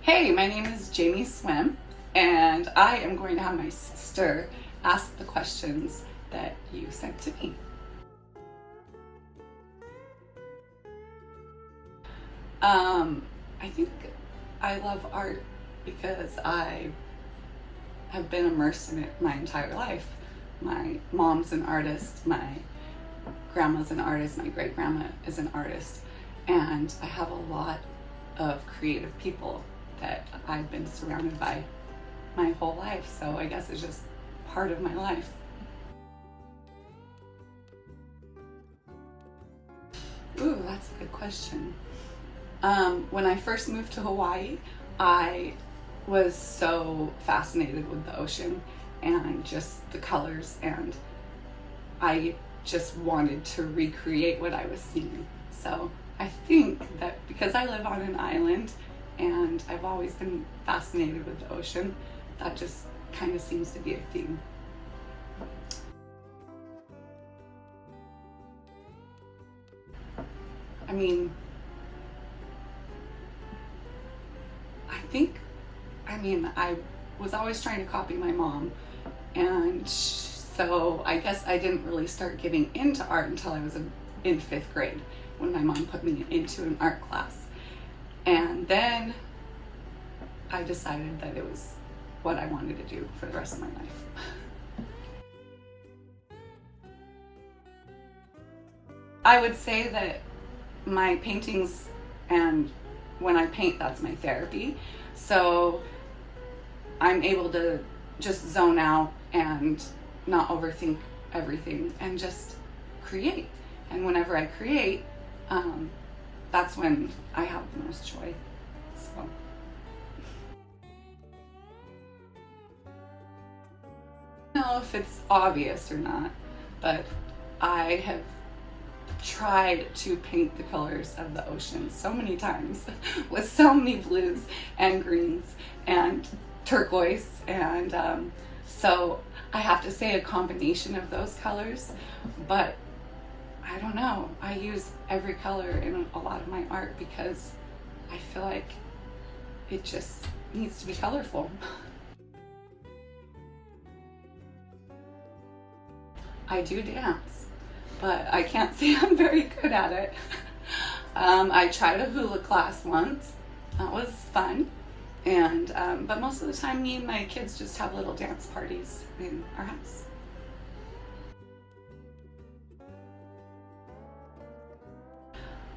Hey, my name is Jamie Swim, and I am going to have my sister ask the questions that you sent to me. I think I love art because I have been immersed in it my entire life. My mom's an artist, my grandma's an artist, my great grandma is an artist, and I have a lot of creative people that I've been surrounded by my whole life, so I guess it's just part of my life. Ooh, that's a good question. When I first moved to Hawaii, I was so fascinated with the ocean and just the colors, and I just wanted to recreate what I was seeing. So I think that because I live on an island and I've always been fascinated with the ocean, that just kind of seems to be a theme. I mean, I was always trying to copy my mom, and so I guess I didn't really start getting into art until I was in fifth grade when my mom put me into an art class. And then I decided that it was what I wanted to do for the rest of my life. I would say that my paintings, and when I paint, that's my therapy. So I'm able to just zone out and not overthink everything and just create. And whenever I create, that's when I have the most joy. So. I don't know if it's obvious or not, but I have tried to paint the colors of the ocean so many times with so many blues and greens and turquoise, and so I have to say a combination of those colors, but I don't know, I use every color in a lot of my art because I feel like it just needs to be colorful. I do dance, but I can't say I'm very good at it. I tried a hula class once. That was fun. And but most of the time, me and my kids just have little dance parties in our house.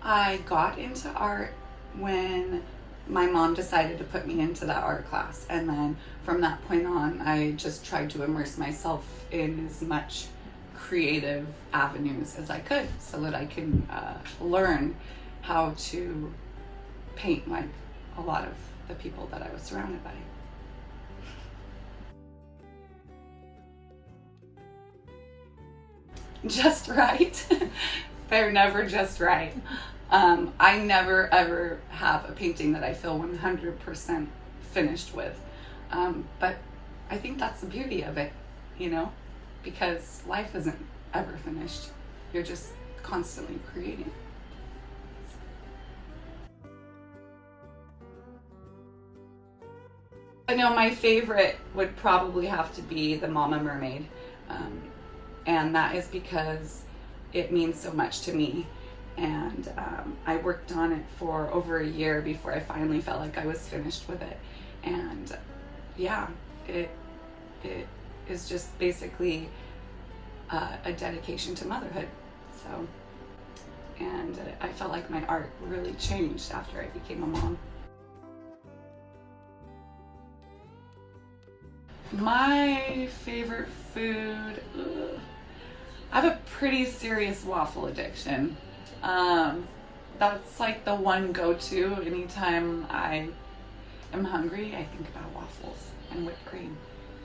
I got into art when my mom decided to put me into that art class, and then from that point on, I just tried to immerse myself in as much creative avenues as I could so that I can learn how to paint like a lot of the people that I was surrounded by. Just right. They're never just right. I never ever have a painting that I feel 100% finished with. But I think that's the beauty of it, you know? Because life isn't ever finished. You're just constantly creating. I know my favorite would probably have to be the Mama Mermaid. And that is because it means so much to me. And I worked on it for over a year before I finally felt like I was finished with it. And yeah, it is just basically a dedication to motherhood. So, and I felt like my art really changed after I became a mom. My favorite food, I have a pretty serious waffle addiction. That's like the one go-to anytime I am hungry. I think about waffles and whipped cream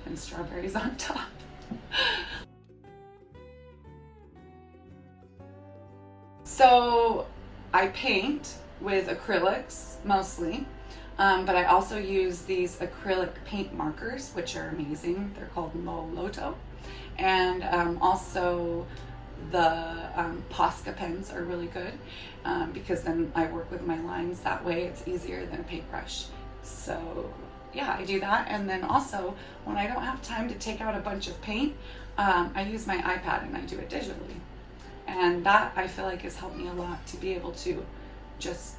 and strawberries on top. So I paint with acrylics mostly, but I also use these acrylic paint markers, which are amazing. They're called Moloto. And also the Posca pens are really good because then I work with my lines that way. It's easier than a paintbrush. So yeah, I do that. And then also when I don't have time to take out a bunch of paint, I use my iPad and I do it digitally. And that I feel like has helped me a lot to be able to just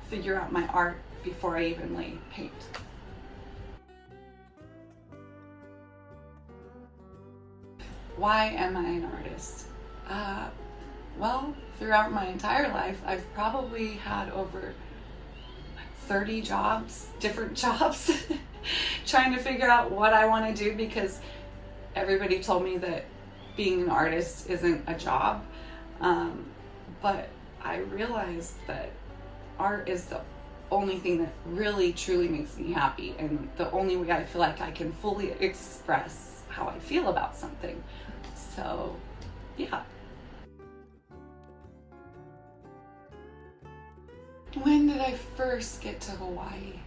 figure out my art before I even lay paint. Why am I an artist? Well, throughout my entire life, I've probably had over 30 jobs, different jobs, trying to figure out what I want to do, because everybody told me that being an artist isn't a job. But I realized that art is the only thing that really truly makes me happy, and the only way I feel like I can fully express how I feel about something. So yeah. When did I first get to Hawaii?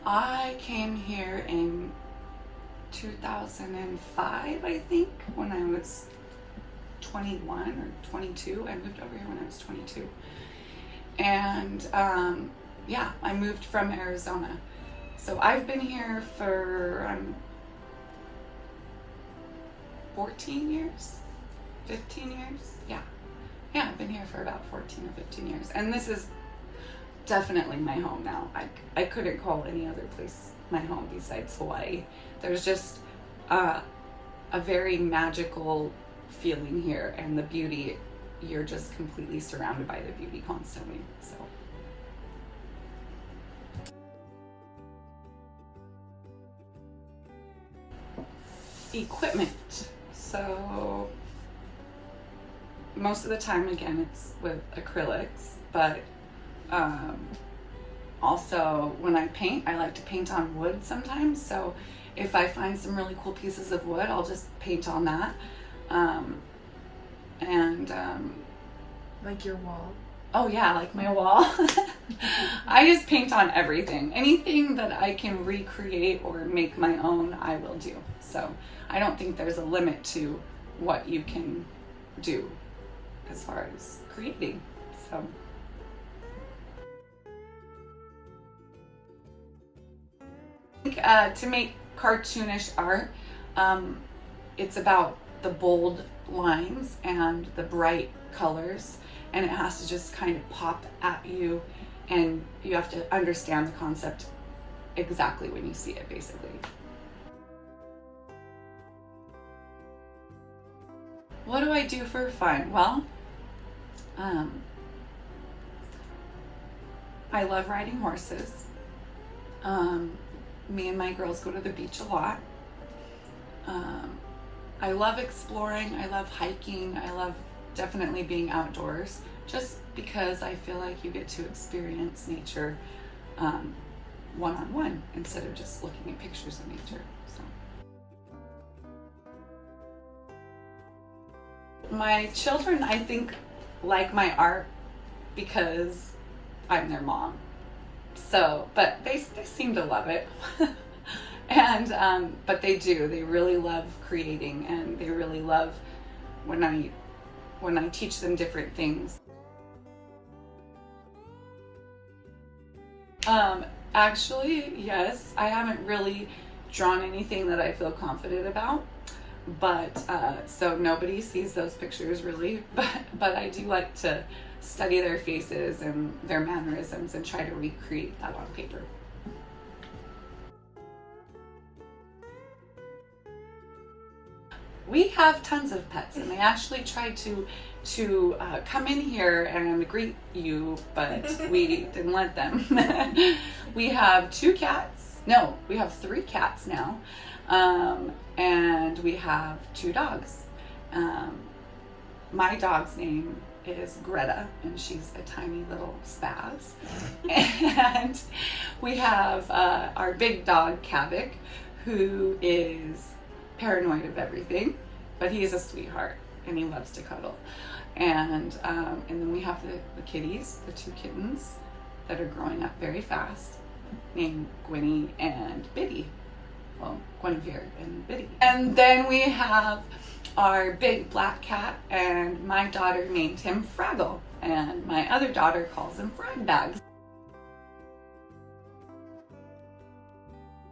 I came here in 2005, I think, when I was 21 or 22. I moved over here when I was 22. And yeah, I moved from Arizona. So I've been here for 14 years, 15 years. Yeah, I've been here for about 14 or 15 years. And this is definitely my home now. I couldn't call any other place my home besides Hawaii. There's just a very magical feeling here, and the beauty, you're just completely surrounded by the beauty constantly. So equipment. So most of the time, again, it's with acrylics, but also when I paint, I like to paint on wood sometimes. So if I find some really cool pieces of wood, I'll just paint on that. Like your wall? Oh yeah, like my wall. I just paint on everything. Anything that I can recreate or make my own, I will do. So I don't think there's a limit to what you can do as far as creating. So I think to make cartoonish art, it's about the bold lines and the bright colors, and it has to just kind of pop at you, and you have to understand the concept exactly when you see it, basically. What do I do for fun? Well, I love riding horses. Me and my girls go to the beach a lot. I love exploring. I love hiking. I love definitely being outdoors, just because I feel like you get to experience nature one-on-one instead of just looking at pictures of nature. So my children, I think, like my art because I'm their mom. So, but they seem to love it. And but they really love creating, and they really love when I teach them different things. Actually, yes, I haven't really drawn anything that I feel confident about, but so nobody sees those pictures really, but I do like to study their faces and their mannerisms and try to recreate that on paper. We have tons of pets, and they actually try to come in here and greet you, but we didn't let them. We have 2 cats. No, we have 3 cats now, and we have 2 dogs. My dog's name is Greta, and she's a tiny little spaz. And we have our big dog, Kavik, who is paranoid of everything, but he is a sweetheart and he loves to cuddle. And then we have the kitties, the 2 kittens that are growing up very fast, named Gwynnie and Biddy. Well, Guinevere and Biddy. And then we have our big black cat, and my daughter named him Fraggle, and my other daughter calls him Frog Bags.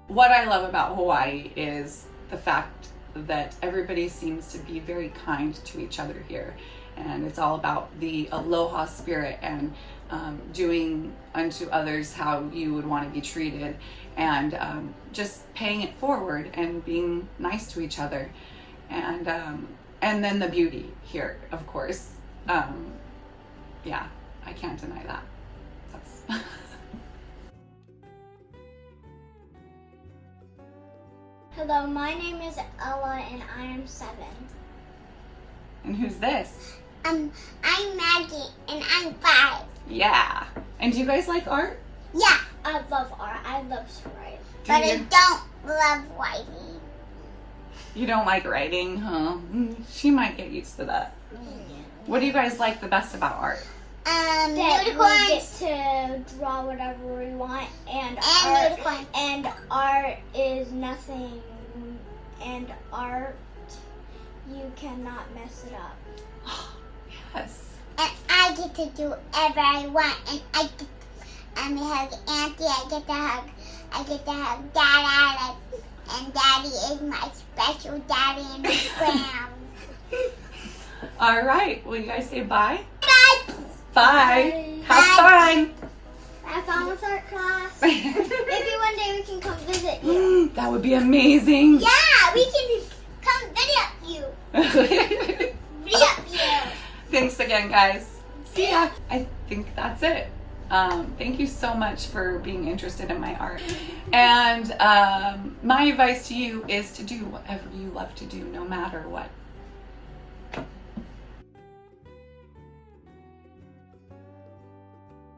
what I love about Hawaii is the fact that everybody seems to be very kind to each other here. And it's all about the aloha spirit and doing unto others how you would want to be treated, and just paying it forward and being nice to each other. And then the beauty here, of course. Yeah, I can't deny that. That's Hello, my name is Ella and I am 7. And who's this? I'm Maggie and I'm 5. Yeah. And do you guys like art? Yeah, I love art. I love to write. Do But you? I don't love writing. You don't like writing, huh? She might get used to that. What do you guys like the best about art? That Unicorns. we get to draw whatever we want, and unicorns. art is nothing, and art, you cannot mess it up. Yes. And I get to do whatever I want, and I get hug Auntie. I get to hug Dada, and Daddy is my special daddy in the ground. All right. Will you guys say bye? Bye. Bye. Have fun. Have fun with art class. Maybe one day we can come visit you. That would be amazing. Yeah, we can come video you. Video you. Thanks again, guys. See ya. I think that's it. Thank you so much for being interested in my art. And my advice to you is to do whatever you love to do, no matter what.